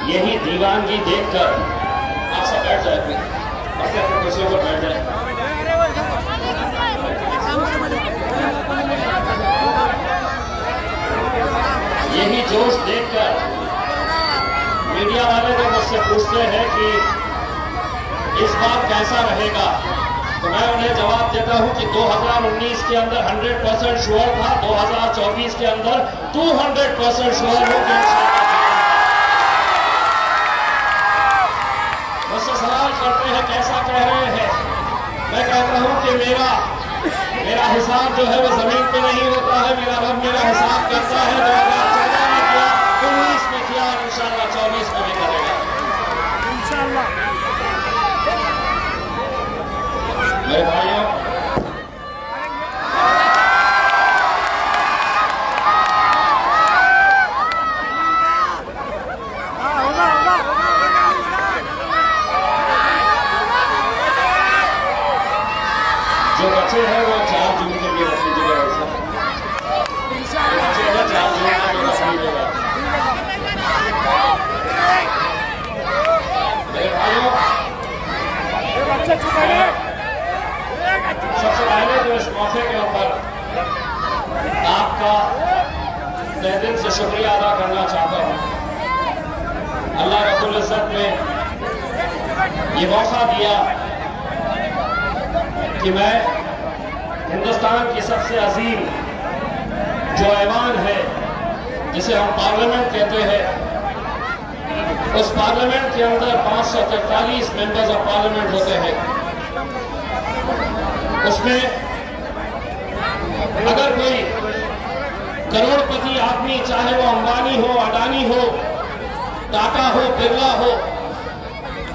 यही दीवानगी देखकर आप सब बैठ जाए, फिर अपने अपने कुर्सियों पर बैठ जाए। यही जोश देखकर मीडिया वाले जब मुझसे पूछते हैं कि इस बार कैसा रहेगा, तो मैं उन्हें जवाब देता हूं कि 2019 के अंदर 100% श्योर था, 2024 के अंदर 200% श्योर हूं कि मुझसे सवाल करते हैं कैसा कह रहे हैं। मैं कहता हूं कि मेरा हिसाब जो है वो जमीन पे नहीं होता है, मेरा रब मेरा हिसाब करता है। 2014 में किया, 19 में किया और इंशाल्लाह 24 में भी करेगा इंशाल्लाह। मेरे भाइयों, जो बच्चे हैं वो 4 जून के लिए रख लीजिएगा, बच्चे हैं 4 जून के लिए रख लीजिएगा। मेरे भाइयों, सबसे पहले तो इस मौके के ऊपर आपका तहे दिल से शुक्रिया अदा करना चाहता हूं। अल्लाह रब्बुल इज़्ज़त ने ये मौका दिया कि मैं हिंदुस्तान की सबसे अजीम जो ऐवान है, जिसे हम पार्लियामेंट कहते हैं, उस पार्लियामेंट के अंदर 543 मेंबर्स ऑफ पार्लियामेंट होते हैं। उसमें अगर कोई करोड़पति आदमी, चाहे वो अंबानी हो, अडानी हो, टाटा हो, बिरला हो,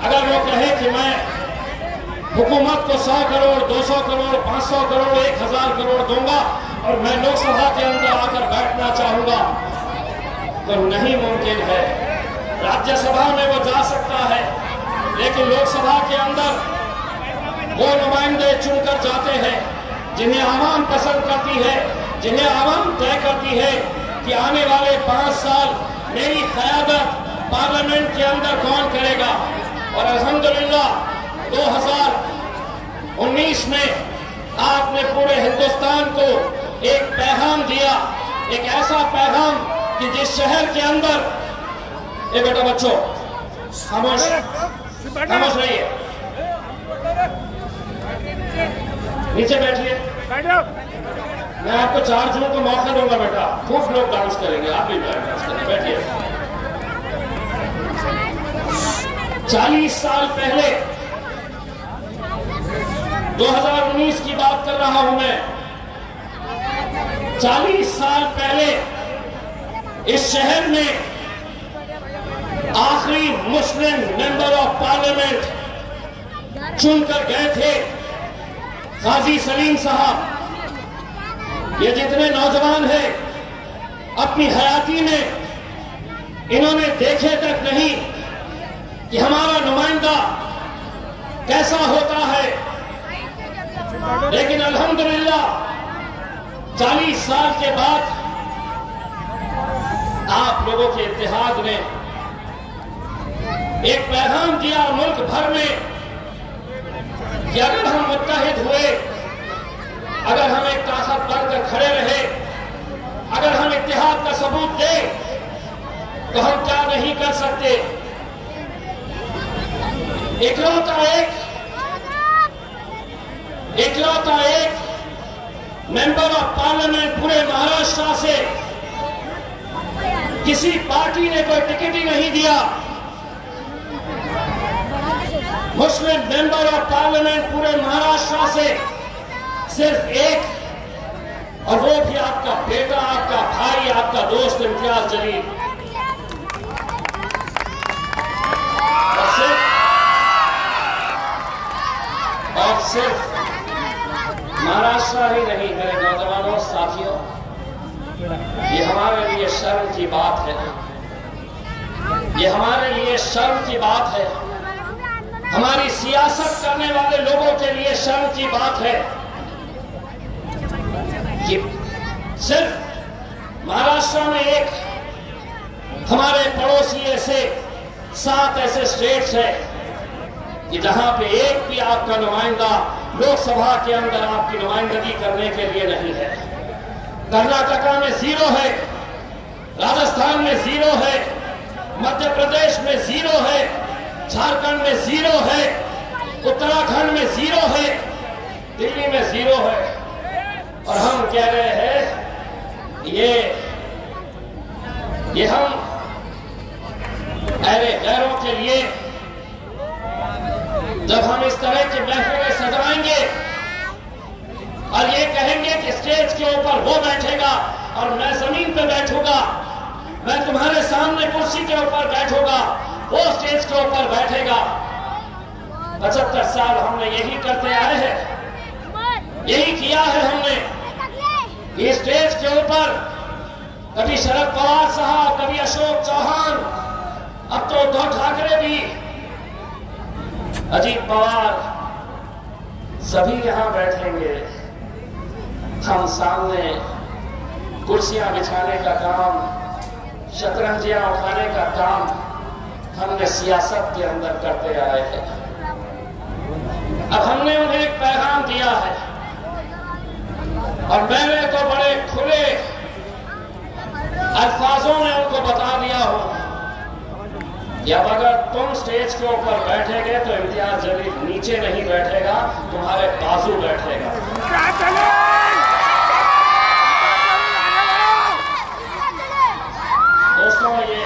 अगर वो कहे कि मैं हुकूमत को 100 करोड़, 200 करोड़, 500 करोड़, 1000 करोड़ दूंगा और मैं लोकसभा के अंदर आकर बैठना चाहूंगा, तो नहीं मुमकिन है। राज्यसभा में वो जा सकता है, लेकिन लोकसभा के अंदर वो नुमाइंदे चुनकर जाते हैं जिन्हें आवाम पसंद करती है, जिन्हें आवाम तय करती है कि आने वाले 5 साल मेरी क़यादत पार्लियामेंट के अंदर कौन करेगा। और अल्हम्दुलिल्लाह 2019 में आपने पूरे हिंदुस्तान को एक पैगाम दिया, एक ऐसा पैगाम कि जिस शहर के अंदर, ये बेटा बच्चों खामोश रहिए, नीचे बैठिए, मैं आपको 4 जून को मौका दूंगा बेटा, खूब लोग डांस करेंगे, आप भी डांस करेंगे, बैठिए। 40 साल पहले 2019 की बात कर रहा हूं मैं, 40 साल पहले इस शहर में आखिरी मुस्लिम मेंबर ऑफ पार्लियामेंट चुनकर गए थे गाजी सलीम साहब। ये जितने नौजवान हैं अपनी हयाती में इन्होंने देखे तक नहीं कि हमारा नुमाइंदा कैसा होता है, लेकिन अल्हम्दुलिल्लाह 40 साल के बाद आप लोगों के इत्तेहाद ने एक पैगाम दिया मुल्क भर में कि अगर हम मुत्तहिद हुए, अगर हम एक ताकत बनकर खड़े रहे, अगर हम इत्तेहाद का सबूत दें, तो हम क्या नहीं कर सकते। इकलौता एक मेंबर ऑफ पार्लियामेंट पूरे महाराष्ट्र से किसी पार्टी ने कोई टिकट ही नहीं दिया। मुस्लिम मेंबर ऑफ पार्लियामेंट पूरे महाराष्ट्र से सिर्फ एक, और वो भी आपका बेटा, आपका भाई, आपका दोस्त इम्तियाज जलील। और सिर्फ महाराष्ट्र ही नहीं, मेरे नौजवानों साथियों, ये हमारे लिए शर्म की बात है, ये हमारे लिए शर्म की बात है, हमारी सियासत करने वाले लोगों के लिए शर्म की बात है कि सिर्फ महाराष्ट्र में एक हमारे पड़ोसी ऐसे 7 ऐसे स्टेट्स है कि जहां पे एक भी आपका नुमाइंदा लोकसभा के अंदर आपकी नुमाइंदगी करने के लिए नहीं है। कर्नाटका में 0 है, राजस्थान में 0 है, मध्य प्रदेश में 0 है, झारखंड में 0 है, उत्तराखंड में 0 है, दिल्ली में 0 है। और हम कह रहे हैं ये हम अरे गैरों के लिए जब हम इस तरह की महफिलें सजाएंगे और ये कहेंगे कि स्टेज के ऊपर वो बैठेगा और मैं जमीन पे बैठूंगा, मैं तुम्हारे सामने कुर्सी के ऊपर बैठूंगा, वो स्टेज के ऊपर बैठेगा। 75 साल हमने यही करते आए हैं, यही किया है हमने। ये स्टेज के ऊपर कभी शरद पवार साहब, कभी अशोक चौहान, अब तो उद्धव ठाकरे भी, अजीत पवार, सभी यहां बैठेंगे। हम सामने कुर्सियां बिछाने का काम, शतरंजियां उठाने का काम हमने सियासत के अंदर करते आए हैं। अब हमने उन्हें एक पैगाम दिया है और मैंने तो बड़े खुले अल्फाजों में उनको बता दिया हो कि अब अगर तुम स्टेज के ऊपर बैठेगे तो इम्तियाज जलील नीचे नहीं बैठेगा, तुम्हारे बाजू बैठेगा। दोस्तों, ये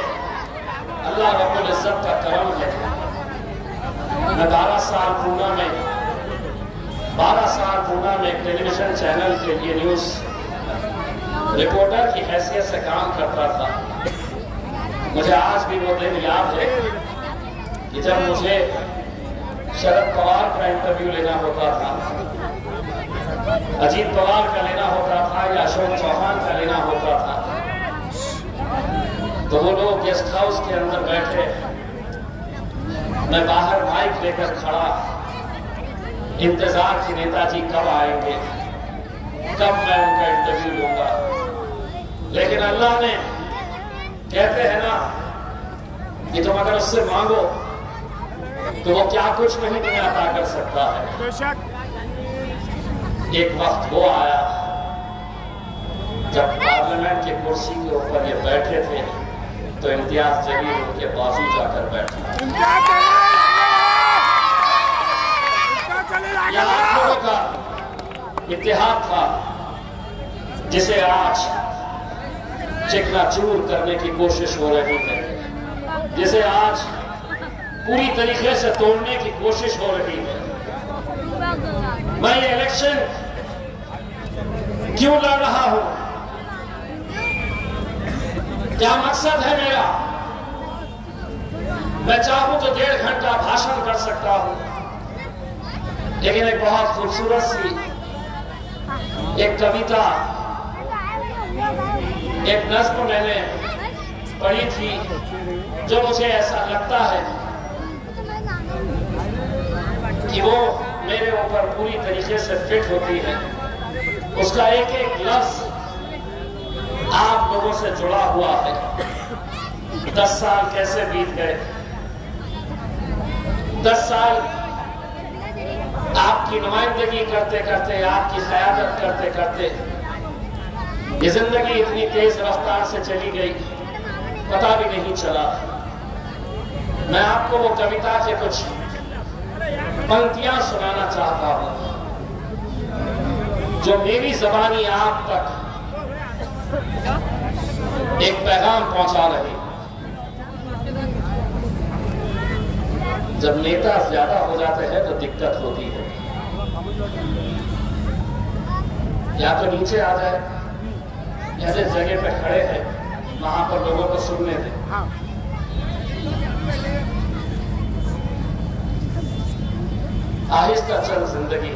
अल्लाह रब्बुल इज्जत का करम है। मैं 12 साल पूना में एक टेलीविजन चैनल के लिए न्यूज रिपोर्टर की हैसियत से काम करता था। मुझे आज भी वो दिन याद है कि जब मुझे शरद पवार का इंटरव्यू लेना होता था, अजीत पवार का लेना होता था या अशोक चौहान का लेना होता था, तो वो लोग गेस्ट हाउस के अंदर बैठे, मैं बाहर माइक लेकर खड़ा, इंतजार कि नेताजी कब आएंगे, कब मैं उनका इंटरव्यू लूंगा। लेकिन अल्लाह ने, कहते हैं ना कि तुम अगर उससे मांगो तो वो क्या कुछ नहीं तुम्हें अता कर सकता है। एक वक्त वो आया जब पार्लियामेंट की कुर्सी के ऊपर ये बैठे थे तो इम्तियाज जलील उनके बाजू जाकर बैठा। यह आप लोगों का इत्तेहाद था जिसे आज चिकनाचूर करने की कोशिश हो रही है, जिसे आज पूरी तरीके से तोड़ने की कोशिश हो रही है। मैं ये इलेक्शन क्यों लड़ रहा हूं, क्या मकसद है मेरा? मैं चाहूं तो 1.5 घंटा भाषण कर सकता हूं, लेकिन एक बहुत खूबसूरत सी एक कविता, एक नज़्म मैंने पढ़ी थी जो मुझे ऐसा लगता है कि वो मेरे ऊपर पूरी तरीके से फिट होती है। उसका एक एक लफ्ज आप लोगों से जुड़ा हुआ है। 10 साल कैसे बीत गए, 10 साल आपकी नुमाइंदगी करते करते, आपकी क़यादत करते करते ये जिंदगी इतनी तेज रफ्तार से चली गई, पता भी नहीं चला। मैं आपको वो कविता के कुछ पंक्तियां सुनाना चाहता हूं जो मेरी ज़बानी आप तक एक पैगाम पहुंचा रही। जब नेता ज्यादा हो जाते हैं तो दिक्कत होती है, या तो नीचे आ जाए, ऐसे जगह पे खड़े हैं वहां पर लोगों को सुनने दें। आहिस्ता चल जिंदगी,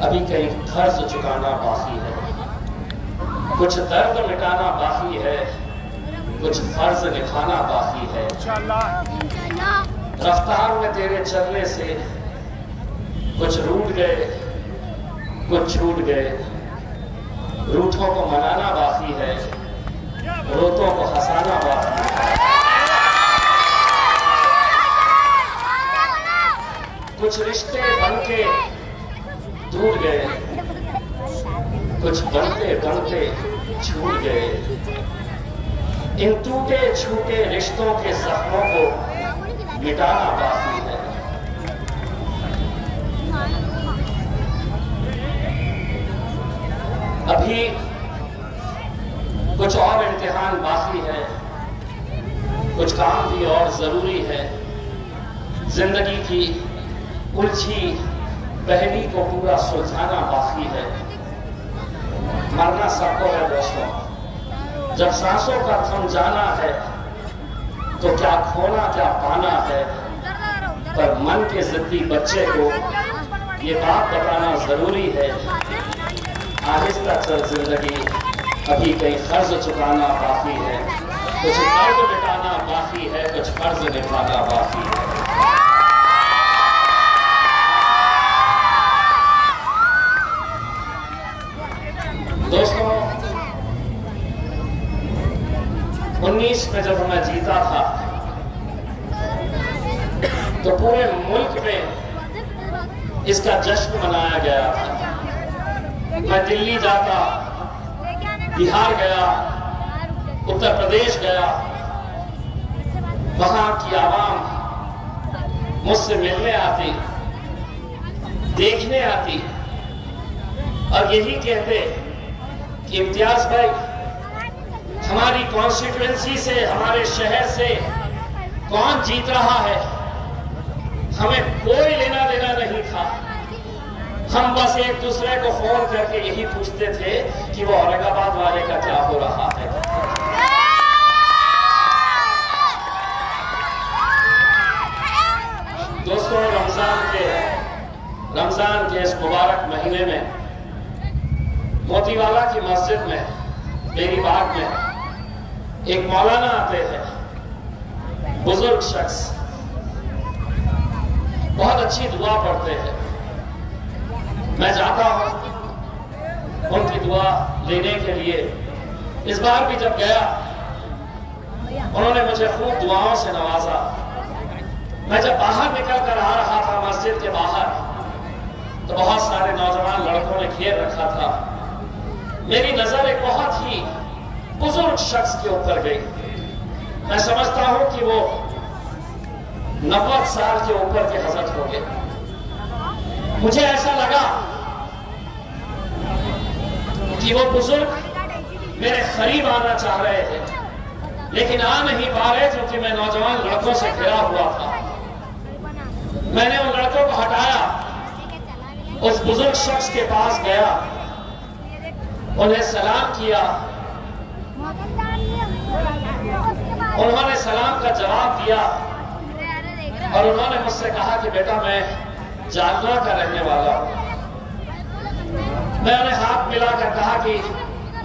अभी कहीं कर्ज चुकाना बाकी है, कुछ दर्द मिटाना बाकी है, कुछ फर्ज निभाना बाकी है। रफ्तार में तेरे चलने से कुछ रूठ गए, कुछ छूट गए। रूठों को मनाना बाकी है, रोतों को हंसाना बाकी है। कुछ रिश्ते बनके टूट गए, कुछ बनते बनते छूट गए। इन टूटे छूटे रिश्तों के जख्मों को मिटाना बाकी है। अभी कुछ और इम्तिहान बाकी है, कुछ काम भी और जरूरी है। जिंदगी की उलझी पहली को पूरा सुलझाना बाकी है। मरना सबको है दोस्तों, जब सांसों का थम जाना है तो क्या खोना क्या पाना है। पर मन के जिद्दी बच्चे को ये बात बताना जरूरी है, आहिस्ता चल जिंदगी, अभी कई कर्ज चुकाना बाकी है। कुछ कर्ज मिटाना बाकी है, कुछ कर्ज निभाना बाकी है। दोस्तों, 19 में जब मैं जीता था तो पूरे मुल्क में इसका जश्न मनाया गया था। मैं दिल्ली जाता, बिहार गया, उत्तर प्रदेश गया, वहां की आवाम मुझसे मिलने आती, देखने आती और यही कहते कि इम्तियाज भाई, हमारी कॉन्स्टिट्यूएंसी से, हमारे शहर से कौन जीत रहा है, हमें कोई लेना देना नहीं था। हम बस एक दूसरे को फोन करके यही पूछते थे कि वो औरंगाबाद वाले का क्या हो रहा है। दोस्तों, रमजान के इस मुबारक महीने में मोतीवाला की मस्जिद में, मेरी बाग में एक मौलाना आते हैं, बुजुर्ग शख्स, बहुत अच्छी दुआ पढ़ते हैं। मैं जाता हूं उनकी दुआ लेने के लिए। इस बार भी जब गया, उन्होंने मुझे खूब दुआओं से नवाजा। मैं जब बाहर निकल कर आ रहा था मस्जिद के बाहर, तो बहुत सारे नौजवान लड़कों ने घेर रखा था। मेरी नजर एक बहुत ही बुजुर्ग शख्स के ऊपर गई। मैं समझता हूं कि वो 90 साल के ऊपर के हजरत हो गए। मुझे ऐसा लगा कि वो बुजुर्ग मेरे करीब आना चाह रहे थे, लेकिन आ नहीं पा रहे क्योंकि मैं नौजवान लड़कों से घिरा हुआ था। मैंने उन लड़कों को हटाया, उस बुजुर्ग शख्स के पास गया, उन्हें सलाम किया। उन्होंने सलाम का जवाब दिया और उन्होंने मुझसे कहा कि बेटा, मैं जालना का रहने वाला हूं। मैं उन्हें हाथ मिलाकर कहा कि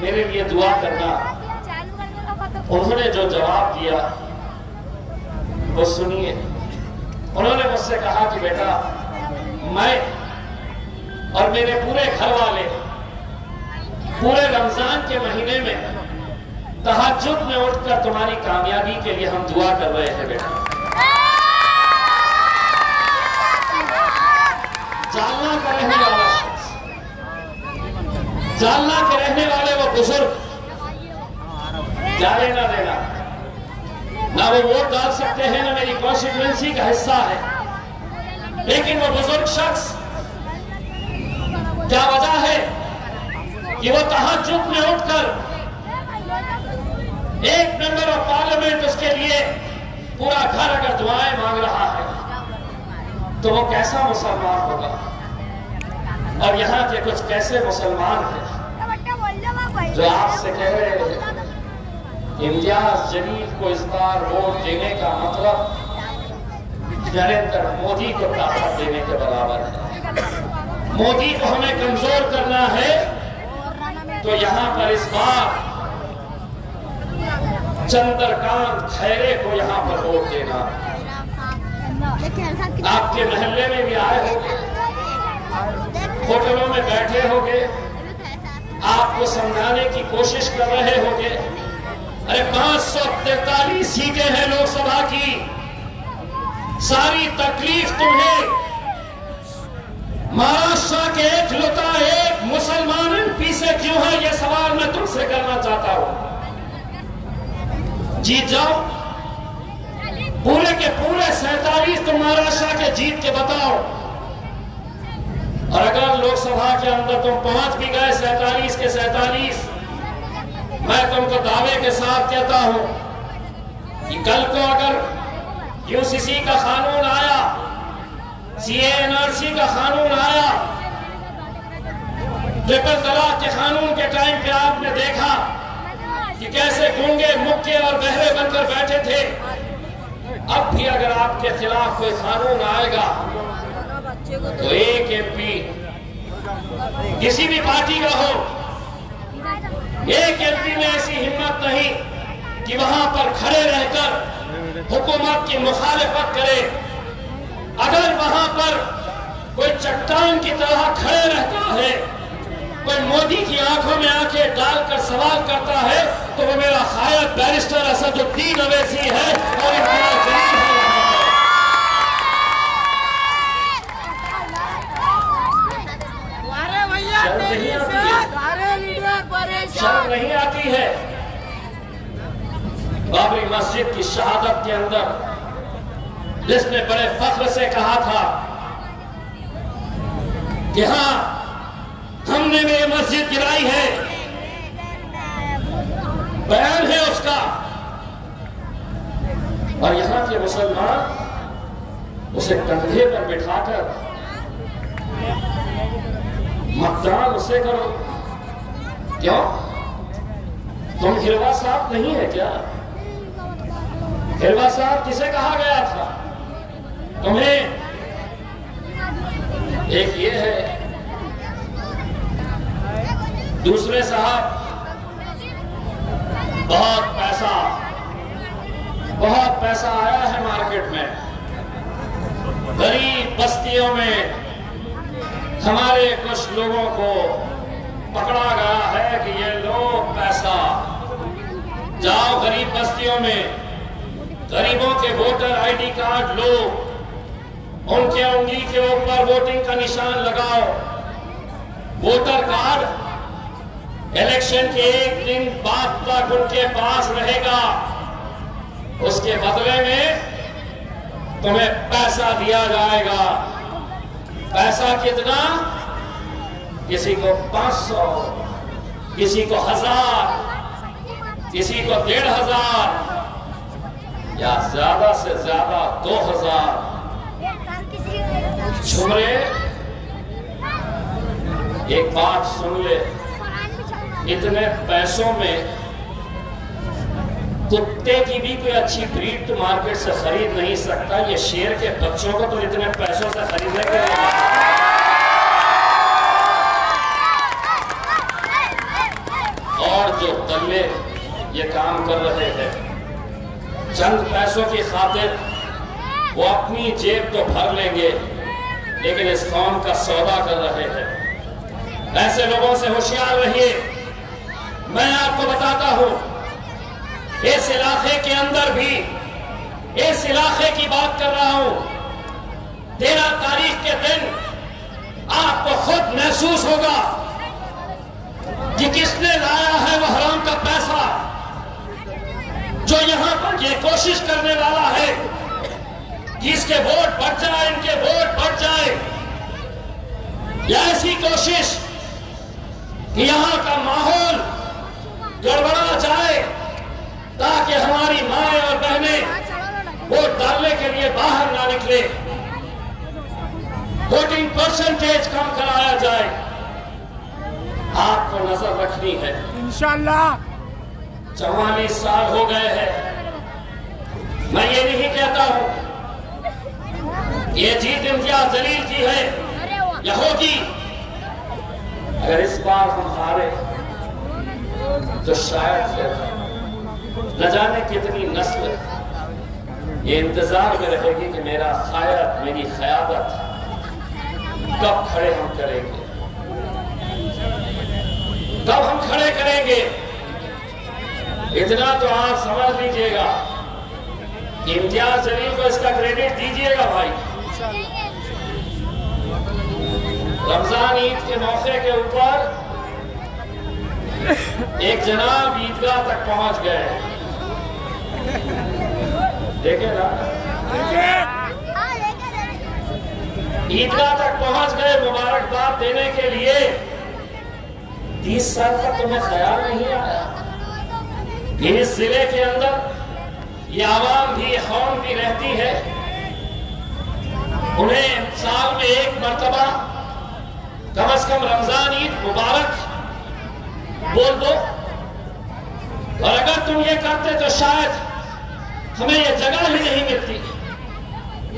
मेरे लिए दुआ करना। उन्होंने जो जवाब दिया वो सुनिए। उन्होंने मुझसे कहा कि बेटा, मैं और मेरे पूरे घर वाले पूरे रमजान के महीने में तहज्जुद में उठकर तुम्हारी कामयाबी के लिए हम दुआ कर रहे हैं बेटा। जालना का रहने वाला शख्स, जालना के रहने वाले वो बुजुर्ग, क्या लेना देना, ना वो वोट डाल सकते हैं, ना मेरी कॉन्स्टिट्यूएंसी का हिस्सा है, लेकिन वो बुजुर्ग शख्स, क्या वजह है कि वो तहज्जुद में उठकर एक मेंबर ऑफ पार्लियामेंट उसके लिए पूरा घर अगर दुआएं मांग रहा है तो वो कैसा मुसलमान होगा। और यहाँ के कुछ कैसे मुसलमान हैं जो आपसे कह रहे हैं इम्तियाज जलील को इस बार वोट देने का मतलब नरेंद्र मोदी को ताकत देने के बराबर है। मोदी को हमें कमजोर करना है तो यहाँ पर इस बार चंद्रकांत खैरे को यहाँ पर वोट देना। आपके महल्ले में भी आए होंगे, होटलों में बैठे होंगे, आपको समझाने की कोशिश कर रहे होंगे। अरे 543 सीटें हैं लोकसभा की, सारी तकलीफ तुम्हें महाराष्ट्र के इकलौता एक मुसलमान एमपी से क्यों है, यह सवाल मैं तुमसे करना चाहता हूं। जीत जाओ, पूरे के पूरे 47 तुम महाराष्ट्र के जीत के बताओ। और अगर लोकसभा के अंदर तुम पहुंच भी गए 47 के 47, मैं तुमको दावे के साथ कहता हूं कि कल को अगर यूसीसी का कानून आया, सीएनआरसी का कानून आया, ट्रिपल तलाक के कानून के टाइम पे आपने देखा कि कैसे गूंगे, मुक्के और बहरे बनकर बैठे थे। अब भी अगर आपके खिलाफ कोई कानून आएगा तो एक एमपी किसी भी पार्टी का हो, एक एमपी में ऐसी हिम्मत नहीं कि वहां पर खड़े रहकर हुकूमत की मुखालिफत करे। अगर वहां पर कोई चट्टान की तरह खड़े रहता है, कोई मोदी की आंखों में आंखें डालकर सवाल करता है, तो वो मेरा खायद बैरिस्टर असदुद्दीन अवैसी है और इम्तियाज जलील है। शर्म नहीं आती है। बाबरी मस्जिद की शहादत के अंदर जिसने बड़े फख्र से कहा था कि हां हमने ये मस्जिद गिराई है, बयान है उसका, और यहां के मुसलमान उसे कंधे पर बिठाकर मतदान उसे करो। क्यों? तुम हिरवा साहब नहीं है क्या? हिरवा साहब किसे कहा गया था? तुम्हें एक ये है, दूसरे साहब बहुत पैसा आया है मार्केट में, गरीब बस्तियों में हमारे कुछ लोगों को पकड़ा गया है कि ये लो पैसा, जाओ गरीब बस्तियों में गरीबों के वोटर आईडी कार्ड लो, उनके उंगली के ऊपर वोटिंग का निशान लगाओ। वोटर कार्ड इलेक्शन के एक दिन बाद तक उनके पास रहेगा, उसके बदले में तुम्हें पैसा दिया जाएगा। पैसा कितना? किसी को 500, किसी को 1000, किसी को 1500 या ज्यादा से ज्यादा 2000। छुमरे एक बात सुन ले, इतने पैसों में कुत्ते की भी कोई अच्छी ब्रीड तो मार्केट से खरीद नहीं सकता, ये शेर के बच्चों को तो इतने पैसों से खरीदने के लिए। और जो दल्ले ये काम कर रहे हैं चंद पैसों की खातिर, वो अपनी जेब तो भर लेंगे लेकिन इस कौम का सौदा कर रहे हैं। ऐसे लोगों से होशियार रहिए। मैं आपको बताता हूं, इस इलाके के अंदर भी, इस इलाके की बात कर रहा हूं, 13 तारीख के दिन आपको खुद महसूस होगा कि किसने लाया है वो हराम का पैसा, जो यहां पर ये कोशिश करने वाला है कि इसके वोट बढ़ जाए, इनके वोट बढ़ जाए, या ऐसी कोशिश कि यहां का माहौल गड़बड़ा जाए ताकि हमारी माएं और बहनें वोट डालने के लिए बाहर ना निकले, वोटिंग परसेंटेज कम कराया जाए। आपको नजर रखनी है। इंशाअल्लाह 44 साल हो गए हैं। मैं ये नहीं कहता हूं ये जीत इम्तियाज जलील की है या होगी। अगर इस बार हम हारे तो शायद न जाने कितनी नस्ल ये इंतजार में रहेगी कि मेरा खायद, मेरी क़यादत कब खड़े हम करेंगे, कब हम खड़े करेंगे। इतना तो आप समझ लीजिएगा कि इम्तियाज जलील को इसका क्रेडिट दीजिएगा भाई। रमजान ईद के मौके के ऊपर एक जनाब ईदगाह तक पहुंच गए। देखे ना, ईदगाह तक पहुंच गए मुबारकबाद देने के लिए। 30 साल तक तुम्हें ख्याल नहीं आया कि इस जिले के अंदर ये आवाम भी, कौम भी रहती है, उन्हें साल में एक मर्तबा कम से कम रमजान ईद मुबारक बोल दो। और अगर तुम ये करते तो शायद हमें ये जगह ही नहीं मिलती,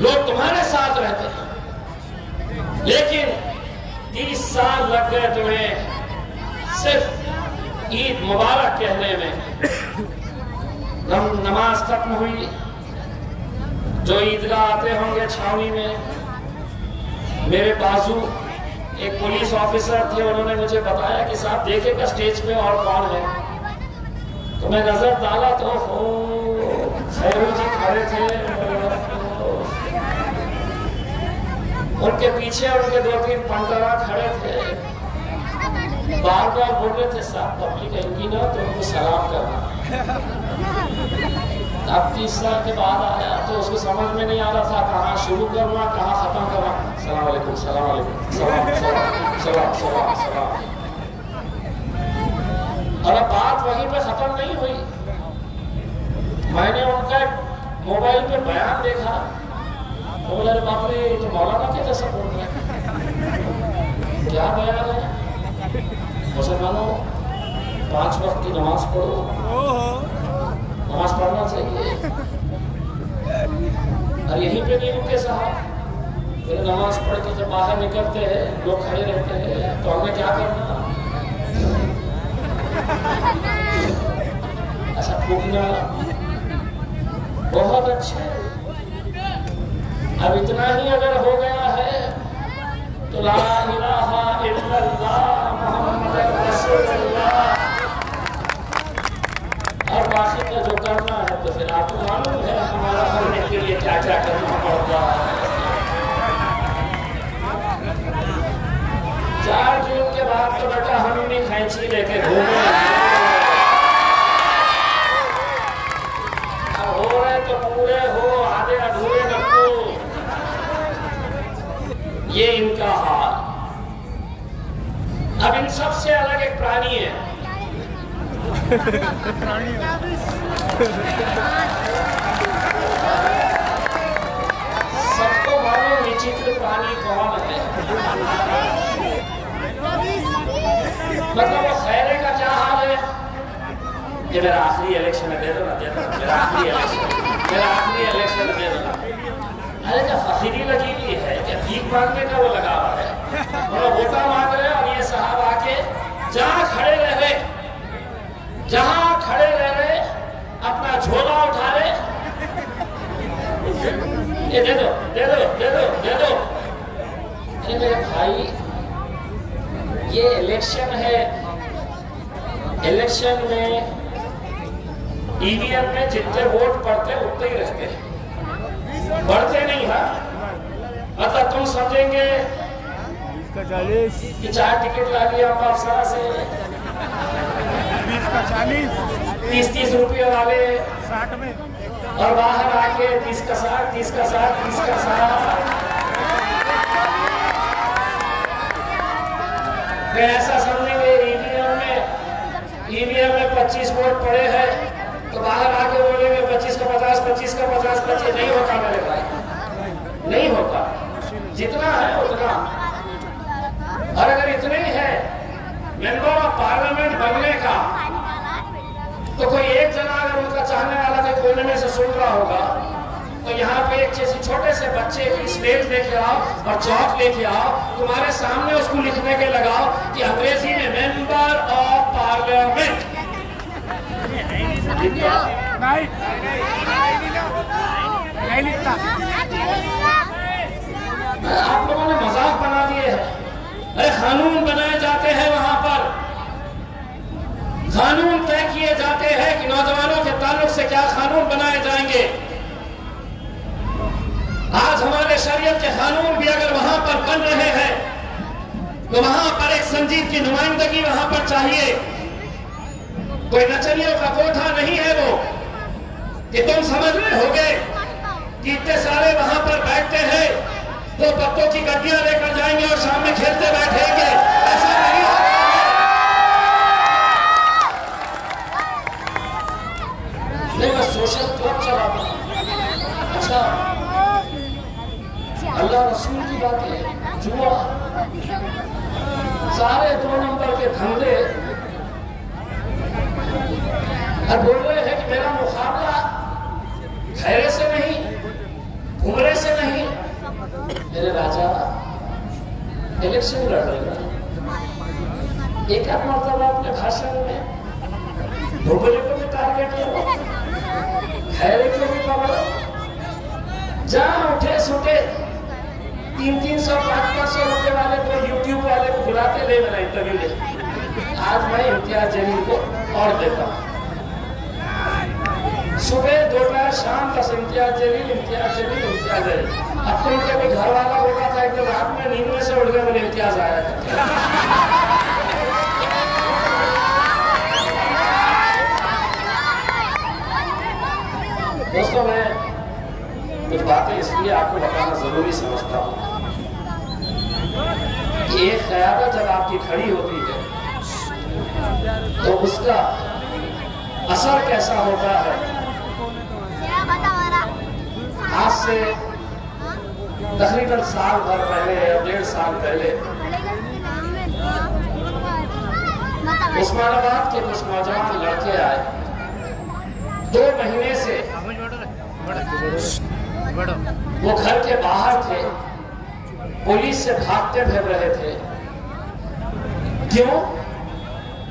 लोग तुम्हारे साथ रहते। लेकिन 30 साल लग गए तुम्हें सिर्फ ईद मुबारक कहने में। नमाज खत्म हुई, जो ईदगाह आते होंगे छावनी में, मेरे बाजू एक पुलिस ऑफिसर थे, उन्होंने मुझे बताया कि साहब देखेगा स्टेज पे और कौन है। तो मैं नजर डाला तो खैरू जी खड़े थे, उनके पीछे उनके 2-3 पंटरा खड़े थे, बार बार बोल रहे थे साहब पब्लिक इनकी ना तो उनको सलाम करना। अब 30 साल के बाद आया तो उसको समझ में नहीं आ रहा था कहाँ शुरू करना कहाँ खत्म करना। सलाम अलैकुम, सलाम अलैकुम, सलाम सलाम सलाम सलाम सलाम। और अब बात वहीं पे खत्म नहीं हुई। मैंने उनका मोबाइल पे बयान देखा तो बोला बाप रे तो मौलाना के जैसा बोल रहे हैं। क्या बयान है? मुसलमानों 5 वक्त की नमाज पढ़ो, नमाज पढ़ना चाहिए। और यहीं पे नहीं रुके साहब, फिर नमाज पढ़ के जब बाहर निकलते हैं लोग खड़े रहते हैं तो हमें क्या करना? ऐसा फूकना बहुत अच्छे। अब इतना ही अगर हो गया है तो ला इलाहा इल्लल्लाह मुहम्मद रसूलुल्लाह, और बाकी का जो करना है तो फिर आपको मालूम है हमारा करने के लिए क्या क्या करना पड़ता है। 4 जून के बाद तो बेटा हम भी खैंची लेके घूमे। अब हो रहे तो पूरे हो, आधे अधूरे रखो, ये इनका हाल। अब इन सबसे अलग एक प्राणी है। सबको मालूम विचित्र प्राणी कौन है? मतलब वो खैरे का क्या हाल है? ये मेरा आखिरी इलेक्शन है, दे दो ना, दे दो ना, मेरा आखिरी इलेक्शन दे दो ना। अरे क्या फकीरी लगी हुई है, क्या भीख मांगने का वो लगा हुआ है? मतलब वोटा मांग रहे और ये साहब आके जहां खड़े रहे अपना झोला उठा रहे, ये दे दो दे दो दे दो दे दो। अरे मेरे भाई ये इलेक्शन है, इलेक्शन में ईवीएम में जितने वोट पड़ते उतने ही रहते हैं, बढ़ते नहीं है। मतलब तुम समझेंगे कि 4 टिकट ला लिया हम अफसरा से, 20 का 40, 30 रुपये वाले 60 में, और बाहर आके 30 का 60, 30 का 60, 30 का 60। ऐसा समझेंगे ईवीएम में 25 वोट पड़े हैं तो बाहर आके बोलेंगे 25 का 50, 25 का 50, 25। नहीं होता मेरे भाई, नहीं होता। जितना है उतना। और अगर इतने ही है मेंबर ऑफ पार्लियामेंट बनने का तो कोई एक जना अगर उनका चाहने वाला के कोने में से सुन रहा होगा तो यहाँ पे एक जैसे छोटे से बच्चे की स्लेट लेके आओ और चौक लेके आओ, तुम्हारे सामने उसको लिखने के लगाओ कि अंग्रेजी में मेंबर ऑफ पार्लियामेंट। नहीं लिखता। आप लोगों ने मजाक बना दिए हैं। अरे कानून बनाए जाते हैं, वहां पर कानून तय किए जाते हैं कि नौजवानों के ताल्लुक से क्या कानून बनाए जाएंगे। आज हमारे शरीयत के कानून भी अगर वहां पर बन रहे हैं तो वहां पर एक संजीव की नुमाइंदगी वहां पर चाहिए। कोई नचनियों का कोठा नहीं है वो कि तुम समझ रहे होगे कि इतने सारे वहां पर बैठते हैं तो पत्तों की गड्डियां लेकर जाएंगे और शाम में खेलते बैठेंगे, ऐसा नहीं होगा। मैं सोशल क्लब चलाता हूं। अच्छा, अल्लाह रसूल की बातें, जुआ, सारे 2 नंबर के धंधे, और बोल रहे हैं कि मेरा मुकाबला खैरे से नहीं, घुमरे से नहीं। मेरे राजा इलेक्शन लड़ रहे हैं, एक आध मरतबा अपने भाषण में घुमरे को भी टारगेट किया, खैरे को भी पकड़ो, जहां उठे सुटे 300-500 रुपए वाले को, यूट्यूब वाले को बुलाते, ले मेरा इंटरव्यू ले। आज मैं इम्तियाज जलील को और देता हूं, सुबह दोपहर शाम बस इम्तियाज जलील, इम्तियाज जलील, इम्तियाज जलील। अब तो उनके कोई घर वाला बोला था एक रात में नींद में से उठ गए, मैंने इम्तियाज आया था। दोस्तों, मैं कुछ बातें इसलिए आपको बताना जरूरी समझता हूं कि एक क़यादत जब आपकी खड़ी होती है तो उसका असर कैसा होता है। आज से तकरीबन साल भर पहले या 1.5 साल पहले उस्मानाबाद के कुछ नौजवान लड़के आए। 2 महीने से वो घर के बाहर थे, पुलिस से भागते फिर रहे थे। क्यों?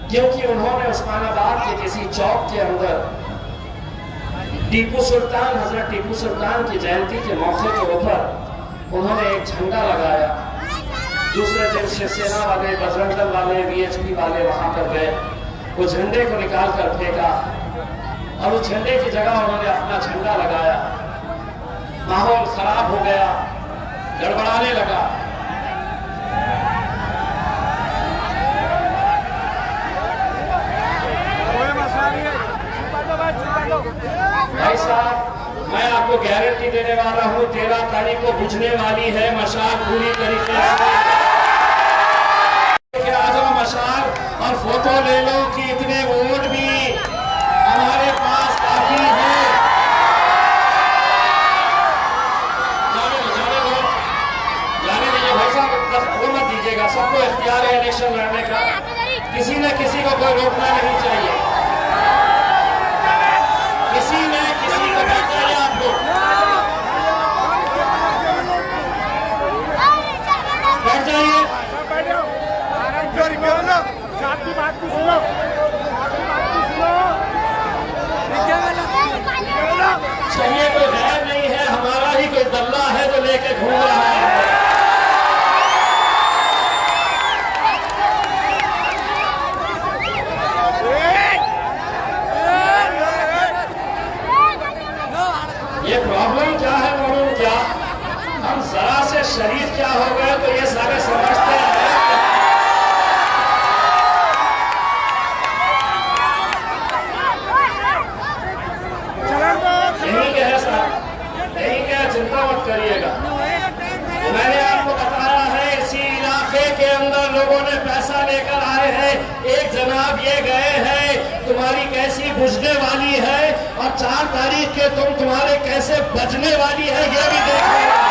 क्योंकि उन्होंने उस्मानाबाद के किसी चौक के अंदर टीपू सुल्तान, हजरत टीपू सुल्तान की जयंती के मौके के ऊपर उन्होंने एक झंडा लगाया। दूसरे दिन शिवसेना वाले, बजरंग दल वाले, वीएचपी वाले वहां पर गए, वो झंडे को निकाल कर फेंका और उस झंडे की जगह उन्होंने अपना झंडा लगाया। माहौल खराब हो गया, गड़बड़ाने लगा। भाई साहब, मैं आपको गारंटी देने वाला हूं, 13 तारीख को बुझने वाली है मशाल पूरी तरीके से। आ जाओ मशाल और फोटो ले लो कि इतने वोट भी हमारे पास काफी है। जाने दीजिए भाई साहब, वो मत दीजिएगा, सबको इख्तियार है इलेक्शन लड़ने का, किसी न किसी को कोई रोकना नहीं चाहिए। किसी ने किसी को बताया आपको बैठ जाइए, चाहिए कोई गैर नहीं है, हमारा ही कोई दल्ला है जो लेके घूम रहा है। ये प्रॉब्लम क्या है मालूम क्या? हम जरा से शरीफ क्या हो गए तो ये सारे समझते हैं। यही क्या है साहब, यही क्या, चिंता मत करिएगा। मैंने आपको बताया है, इसी इलाके के अंदर लोगों ने पैसा लेकर आए हैं। एक जनाब ये गए हैं, तुम्हारी कैसी बुझने वाली है और 4 तारीख के तुम्हारे कैसे बजने वाली है ये भी देखिएगा।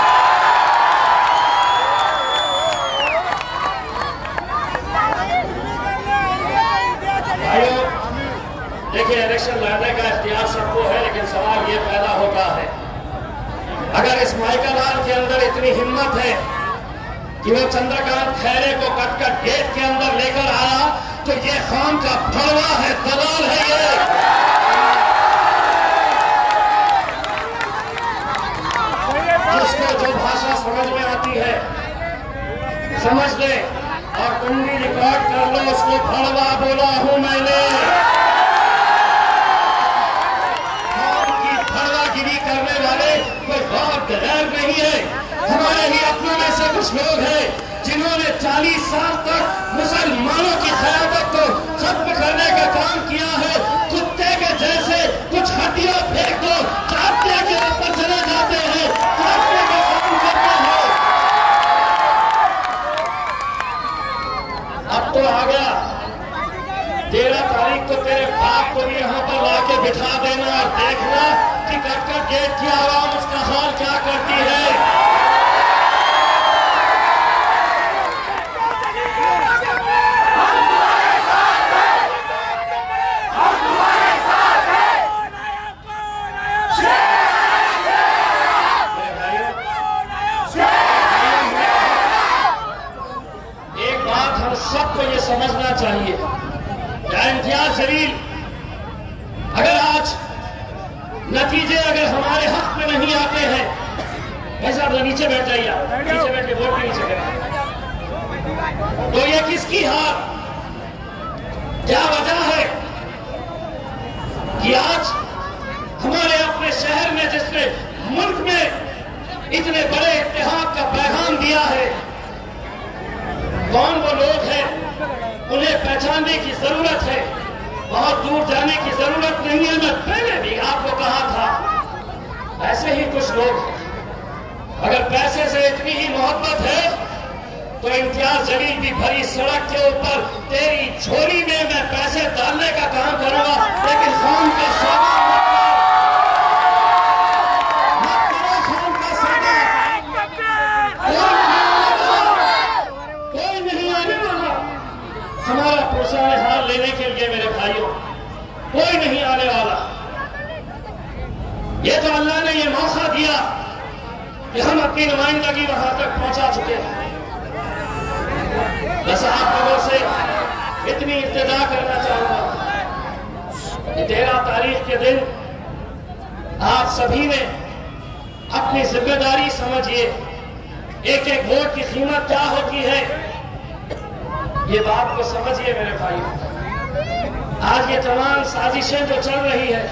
भाइयों, देखिए, इलेक्शन लड़ने का इख्तियार सबको है, लेकिन सवाल ये पैदा होता है, अगर इस माइकल लाल के अंदर इतनी हिम्मत है कि वो चंद्रकांत खैरे को कट गेट के अंदर लेकर आया, तो ये खान का भड़वा है, दलाल है ये। जिसको जो भाषा समझ में आती है समझ ले, और तुम भी रिकॉर्ड कर लो, उसको भड़वा बोला हूं मैंने। खान की भड़वागिरी करने वाले कोई गैर नहीं है, हमारे ही अपनों में से कुछ लोग हैं जिन्होंने 40 साल तक मुसलमानों की क़यादत को खत्म करने का काम किया है, कुत्ते के जैसे कुछ हड्डियां फेंक दो, काटने के ऊपर चले जाते हैं, काटने का काम करते हैं। अब तो आ गया 13 तारीख को तेरे बाप को भी यहाँ पर लाके बिठा देना और देखना कि कटकट गेट की आवाम उसका हाल क्या करती है। एक बात हम सबको ये समझना चाहिए, इम्तियाज जलील अगर आज नतीजे अगर हमारे हक में नहीं आते हैं, ऐसा आप नीचे बैठ जाइए, नीचे बैठ के वोट नीचे करें, तो ये किसकी हार, क्या वजह है कि आज हमारे अपने शहर में जिसने मुल्क में इतने बड़े इत्तेहाद का पैगाम दिया है, कौन वो लोग हैं, उन्हें पहचानने की जरूरत है, बहुत दूर जाने की जरूरत नहीं है। मैं पहले भी आपको कहा था, ऐसे ही कुछ लोग हैं, अगर पैसे से इतनी ही मोहब्बत है तो इम्तियाज जलील भी भरी सड़क के ऊपर तेरी झोली में मैं पैसे डालने का काम करूंगा, लेकिन खान का सौदा मत करो, खान का सौदा कोई नहीं आने वाला हमारा प्रोत्साहन हार लेने के लिए। मेरे भाइयों, कोई नहीं आने वाला। ये तो अल्लाह ने ये मौका दिया कि हम अपनी नुमाइंदगी वहां तक पहुंचा चुके हैं। बस आप लोगों से इतनी इल्तिजा करना चाहूंगा कि 13 तारीख के दिन आप सभी ने अपनी जिम्मेदारी समझिए, एक एक वोट की कीमत क्या होती है, ये बात को समझिए मेरे भाइयों। आज ये तमाम साजिशें जो चल रही है,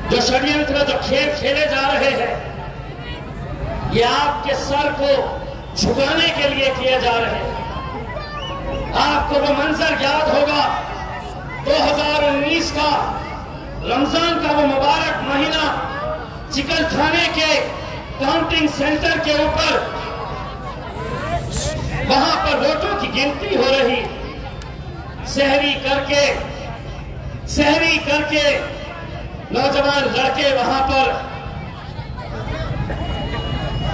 जो षड्यंत्र जो खेल खेले जा रहे हैं, ये आपके सर को झुकाने के लिए किए जा रहे हैं। आपको वो मंजर याद होगा 2019 का रमजान का वो मुबारक महीना, चिकलठाने के काउंटिंग सेंटर के ऊपर वहां पर वोटों की गिनती हो रही, सहरी करके नौजवान लड़के वहां पर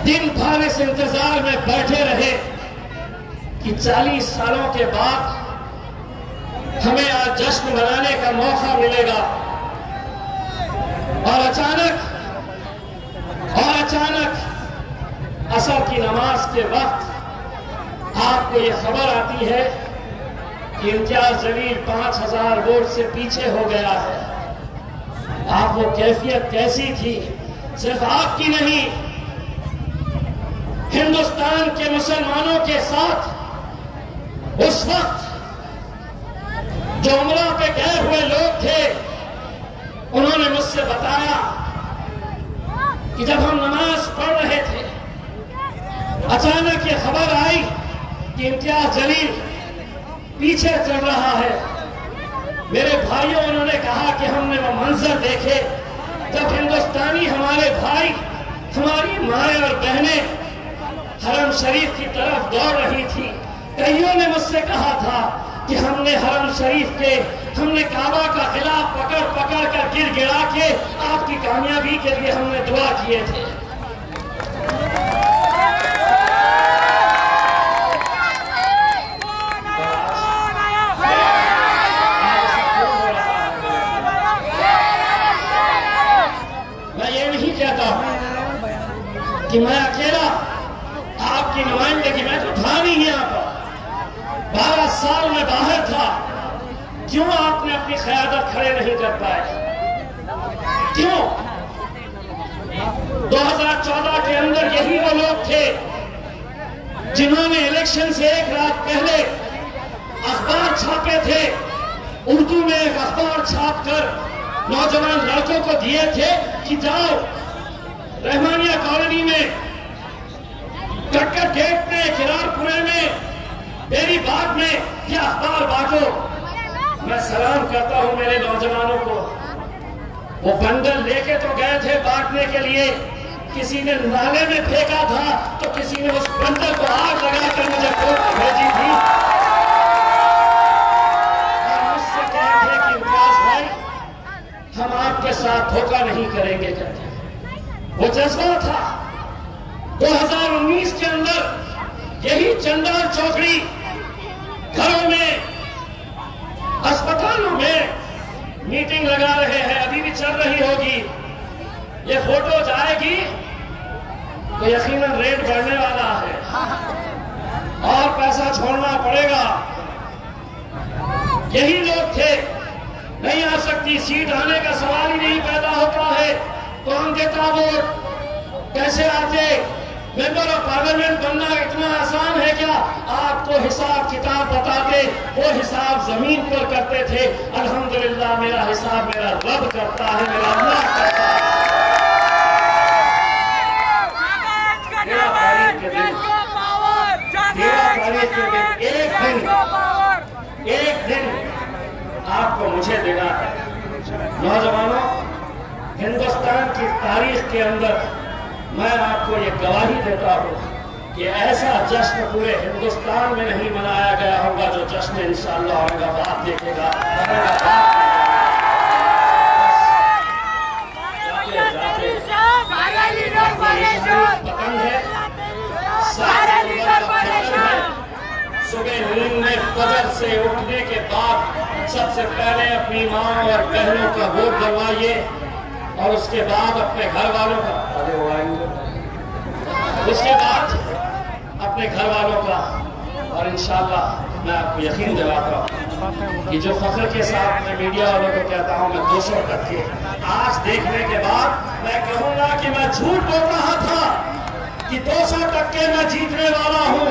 दिन भर इस इंतजार में बैठे रहे कि 40 सालों के बाद हमें आज जश्न मनाने का मौका मिलेगा। और अचानक असर की नमाज के वक्त आपको ये खबर आती है कि इम्तियाज जलील 5000 वोट से पीछे हो गया है। आप वो कैफियत कैसी थी, सिर्फ आपकी नहीं, हिंदुस्तान के मुसलमानों के साथ उस वक्त जो उमरा पे गए हुए लोग थे, उन्होंने मुझसे बताया कि जब हम नमाज पढ़ रहे थे, अचानक ये खबर आई कि इम्तियाज जलील पीछे चल रहा है। मेरे भाइयों, उन्होंने कहा कि हमने वो मंजर देखे जब हिंदुस्तानी हमारे भाई, हमारी माएँ और बहनें हरम शरीफ की तरफ दौड़ रही थी। कईयों ने मुझसे कहा था कि हमने हरम शरीफ के, हमने काबा का किला पकड़ कर गिरा के आपकी कामयाबी के लिए हमने दुआ किए थे। मैं ये नहीं कहता कि मैं अकेला आपकी नुमाइंदगी में तो था नहीं यहाँ पर, 12 साल में बाहर था, क्यों आपने अपनी क़यादत खड़े नहीं कर पाए? क्यों? 2014 के अंदर यही वो लोग थे जिन्होंने इलेक्शन से एक रात पहले अखबार छापे थे, उर्दू में एक अखबार छाप कर नौजवान लड़कों को दिए थे कि जाओ रहमानिया कॉलोनी में कटकट गेट में, खिरारपुरे में, बेरी बाग में या अखबार बांटो। मैं सलाम करता हूं मेरे नौजवानों को। वो बंडल लेके तो गए थे बांटने के लिए, किसी ने नाले में फेंका था तो किसी ने उस बंडल को आग लगाकर मुझे फोटो भेजी थी और मुझसे कहे थे कि इम्तियाज भाई हम आपके साथ धोखा नहीं करेंगे कहते। वो जज्बा था। 2019 के अंदर यही चंडाल चौकड़ी घरों में, अस्पतालों में मीटिंग लगा रहे हैं, अभी भी चल रही होगी। ये फोटो जाएगी तो यकीनन रेट बढ़ने वाला है और पैसा छोड़ना पड़ेगा। यही लोग थे। नहीं आ सकती सीट, आने का सवाल ही नहीं पैदा होता है। कौन देता वोट, कैसे आते? मेंबर ऑफ पार्लियामेंट बनना इतना आसान है क्या? आपको हिसाब किताब बताते, वो हिसाब जमीन पर करते थे। अल्हम्दुलिल्लाह मेरा हिसाब मेरा रब करता है, मेरा अल्लाह करता है। 13 तारीख के दिन एक दिन आपको मुझे देना है। नौजवानों, हिंदुस्तान की तारीख के अंदर मैं आपको ये गवाही देता हूँ कि ऐसा जश्न पूरे हिंदुस्तान में नहीं मनाया गया होगा जो जश्न इंशाअल्लाह औरंगाबाद देखेगा। पतंग है, सुबह नींद में फजर से उठने के बाद सबसे पहले अपनी माँ और बहनों का वोट डलवाइए और उसके बाद अपने घर वालों का, उसके बाद अपने घर वालों का। और इंशाअल्लाह मैं आपको यकीन दिलाता हूँ कि जो फख्र के साथ मैं मीडिया वालों को कहता हूँ मैं 200 टक्के आज देखने के बाद मैं कहूँगा कि मैं झूठ बोल रहा था कि 200 टक्के मैं जीतने वाला हूँ।